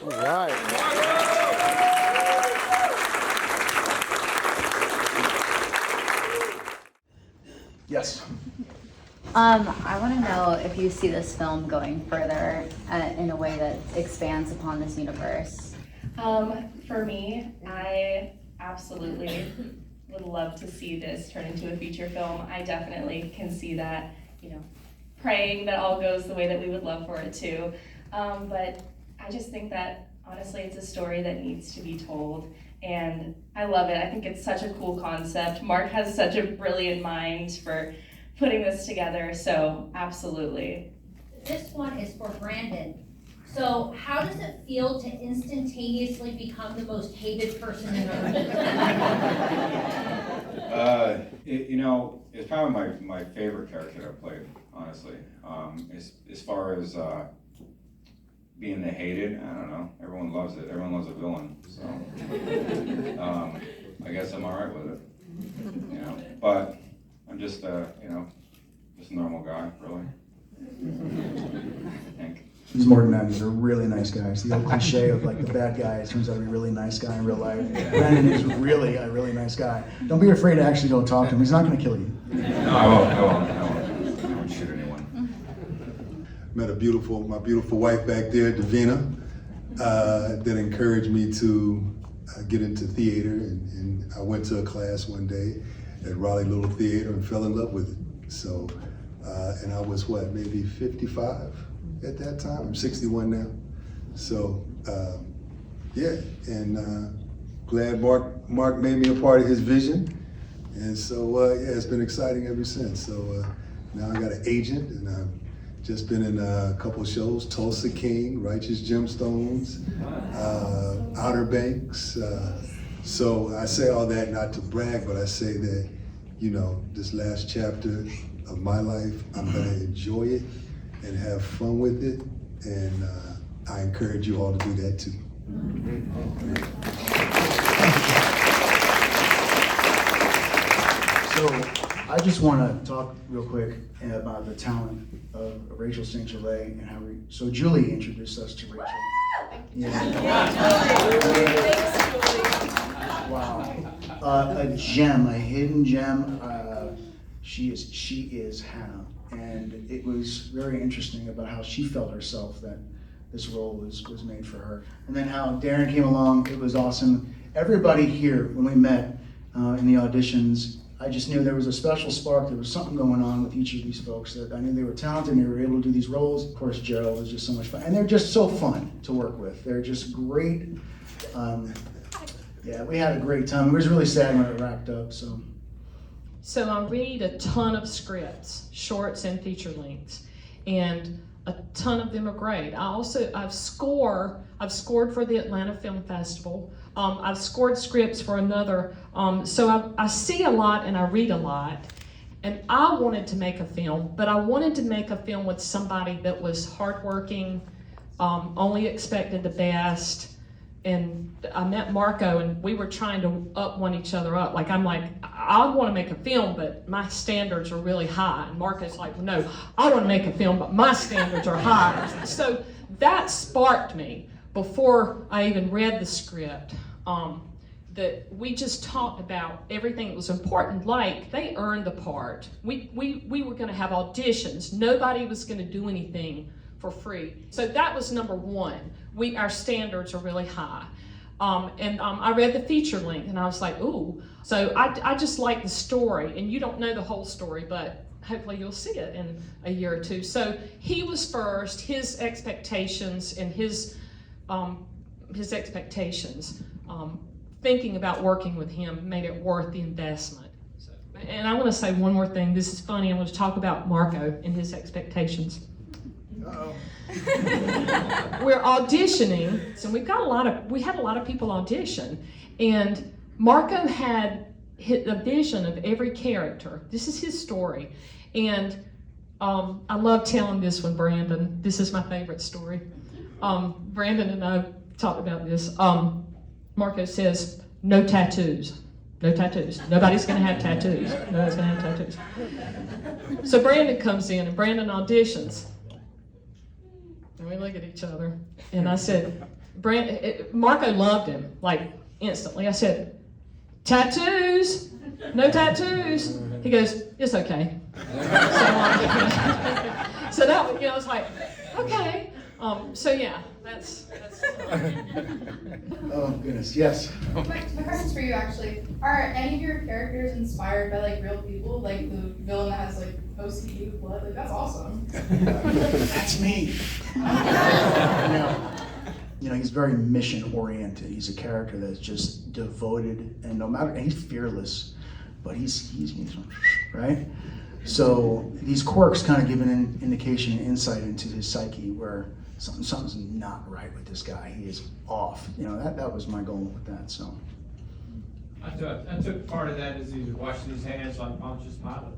All right. Yes. I want to know if you see this film going further in a way that expands upon this universe. For me, I absolutely would love to see this turn into a feature film. I definitely can see that, praying that all goes the way that we would love for it to. But I just think that, honestly, it's a story that needs to be told. And I love it. I think it's such a cool concept. Marc has such a brilliant mind for putting this together, so absolutely. This one is for Brandon. So how does it feel to instantaneously become the most hated person in Earth? It's probably my favorite character I've played, honestly. As far as being the hated, I don't know. Everyone loves it. Everyone loves a villain. So I guess I'm all right with it. But I'm just just a normal guy, really. I think. He's more than that. He's a really nice guy. It's the old cliche of like the bad guy turns out to be a really nice guy in real life. Brandon is really a really nice guy. Don't be afraid to actually go talk to him. He's not going to kill you. No, I won't. I won't shoot anyone. Met my beautiful wife back there, Davina, that encouraged me to get into theater, and I went to a class one day at Raleigh Little Theater and fell in love with it. So, and I was maybe 55 at that time. I'm 61 now. So, glad Marc made me a part of his vision, and so it's been exciting ever since. So now I got an agent, and I've just been in a couple shows: Tulsa King, Righteous Gemstones, Outer Banks. So I say all that not to brag, but I say that, this last chapter of my life, I'm gonna enjoy it and have fun with it, and I encourage you all to do that too. So I just want to talk real quick about the talent of Rachel St. Gelais and how so Julie introduced us to Rachel. Wow. A gem, a hidden gem. She is Hannah. And it was very interesting about how she felt herself that this role was made for her. And then how Darren came along, it was awesome. Everybody here, when we met in the auditions, I just knew there was a special spark. There was something going on with each of these folks that I knew they were talented and they were able to do these roles. Of course, Gerald was just so much fun. And they're just so fun to work with. They're just great. We had a great time. It was really sad when it wrapped up, so. So I read a ton of scripts, shorts and feature lengths, and a ton of them are great. I've scored for the Atlanta Film Festival. I've scored scripts for another. So I see a lot and I read a lot. And I wanted to make a film, but I wanted to make a film with somebody that was hardworking, only expected the best. And I met Marco and we were trying to one each other up. Like, I'm like, I want to make a film, but my standards are really high. And Marco's like, no, I want to make a film, but my standards are high. So that sparked me before I even read the script. That we just talked about everything that was important, like they earned the part. We were going to have auditions. Nobody was going to do anything for free. So that was number one. Our standards are really high. I read the feature length and I was like, ooh. So I just like the story, and you don't know the whole story, but hopefully you'll see it in a year or two. So he was first, his expectations and his expectations, thinking about working with him made it worth the investment. So, and I want to say one more thing. This is funny. I want to talk about Marco and his expectations. Uh-oh. We're auditioning, so we had a lot of people audition, and Marco had hit the vision of every character. This is his story, and I love telling this one, Brandon. This is my favorite story. Brandon and I talked about this. Marco says, no tattoos. No tattoos. Nobody's going to have tattoos. Nobody's going to have tattoos. So Brandon comes in, and Brandon auditions. And we look at each other, and I said, Marco loved him, like instantly. I said, tattoos? No tattoos? He goes, it's okay. So that, I was like, okay. So yeah, that's Oh, goodness, yes. My question's for you, actually. Are any of your characters inspired by, like, real people? Like, the villain that has, like, OCD with blood? Like, that's awesome. That's me. He's very mission-oriented. He's a character that's just devoted, and and he's fearless, but he's right? So these quirks kind of give an indication and insight into his psyche where something's not right with this guy. He is off. That was my goal with that, so. I took part of that as he was washing his hands like Pontius Pilate.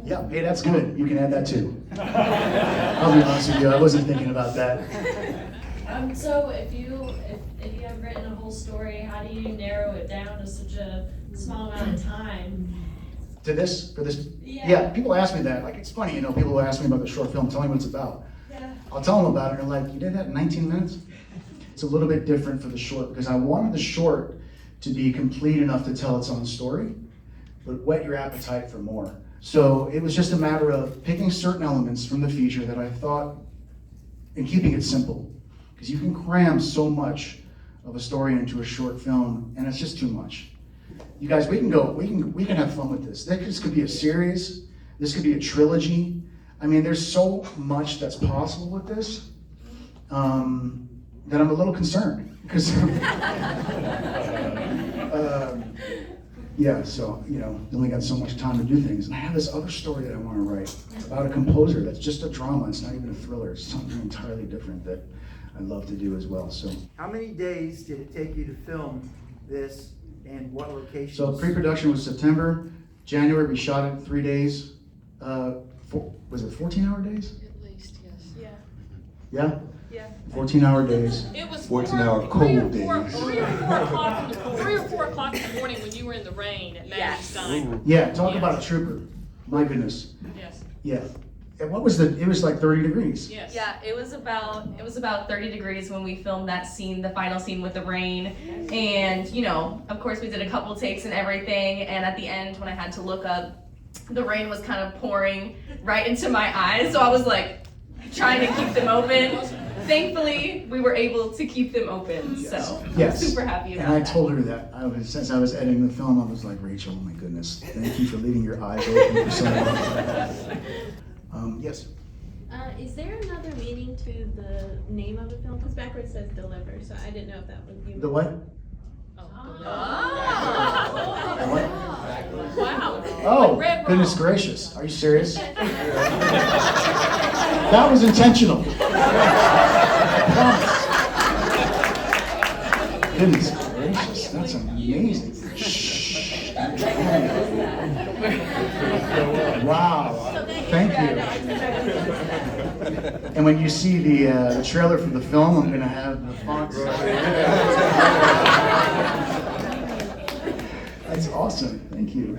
Yeah, hey, that's good. You can add that too. I'll be honest with you, I wasn't thinking about that. So if you have written a whole story, how do you narrow it down to such a small amount of time? For this? Yeah, people ask me that. Like, it's funny, people ask me about the short film, tell me what it's about. Yeah. I'll tell them about it, and they're like, you did that in 19 minutes? It's a little bit different for the short, because I wanted the short to be complete enough to tell its own story, but whet your appetite for more. So it was just a matter of picking certain elements from the feature that I thought, and keeping it simple, because you can cram so much of a story into a short film, and it's just too much. You guys, we can have fun with this. This could be a series, this could be a trilogy. I mean, there's so much that's possible with this that I'm a little concerned, because you only got so much time to do things. And I have this other story that I want to write about a composer that's just a drama. It's not even a thriller. It's something entirely different that I'd love to do as well. So, how many days did it take you to film this, and what locations? So pre-production was September. January we shot it in 3 days. Was it 14-hour days? at least, yes. Yeah? Yeah. 14-hour days. It was 14-hour cold days. 3 or 4 o'clock in the morning when you were in the rain at Maggie's Diner. Yeah, talk about a trooper. My goodness. Yes. Yeah. And what was it was like 30 degrees. Yes. Yeah, it was about 30 degrees when we filmed that scene, the final scene with the rain. And, of course we did a couple takes and everything. And at the end, when I had to look up, the rain was kind of pouring right into my eyes. So I was like trying to keep them open. Thankfully, we were able to keep them open. So Yes. I'm super happy about And I that. told her that. Since I was editing the film, I was like, Rachel, oh my goodness, thank you for leaving your eyes open for so long. Yes. Is there another meaning to the name of the film? Because backwards says deliver, so I didn't know if that would be. The what? The what? Wow. Oh, Red goodness Rum. gracious. Are you serious? That was intentional. I promise. Goodness gracious, that's amazing. Shh. Wow. Thank you. And when you see the trailer for the film, I'm going to have the fonts. That's awesome. Thank you.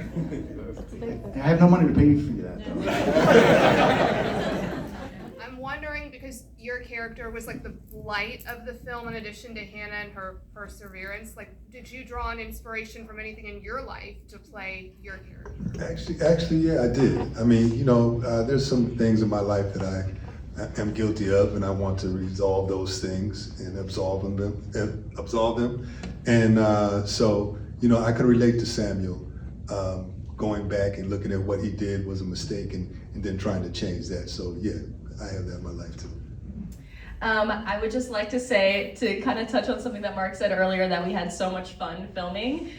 I have no money to pay you for that, though. I'm wondering, because your character was like the light of the film in addition to Hannah and her perseverance, like, did you draw an inspiration from anything in your life to play your character? Actually, yeah, I did. I mean, there's some things in my life that I am guilty of, and I want to resolve those things and absolve them. And so, I could relate to Samuel. Going back and looking at what he did was a mistake, and then trying to change that. So yeah, I have that in my life too. I would just like to say, to kind of touch on something that Marc said earlier, that we had so much fun filming.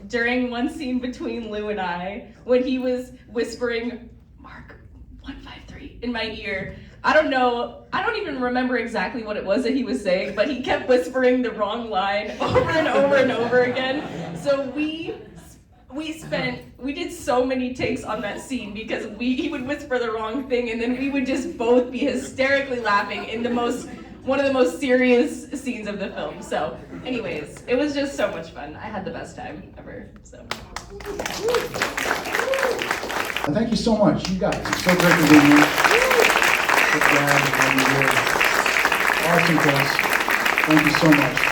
During one scene between Lou and I, when he was whispering, Marc, 153, in my ear, I don't even remember exactly what it was that he was saying, but he kept whispering the wrong line over and over and over again. So we did so many takes on that scene because he would whisper the wrong thing, and then we would just both be hysterically laughing in one of the most serious scenes of the film. So anyways, it was just so much fun. I had the best time ever, so. Thank you so much, you guys. It's so great to be here. So glad to have you here. Awesome, guys. Thank you so much.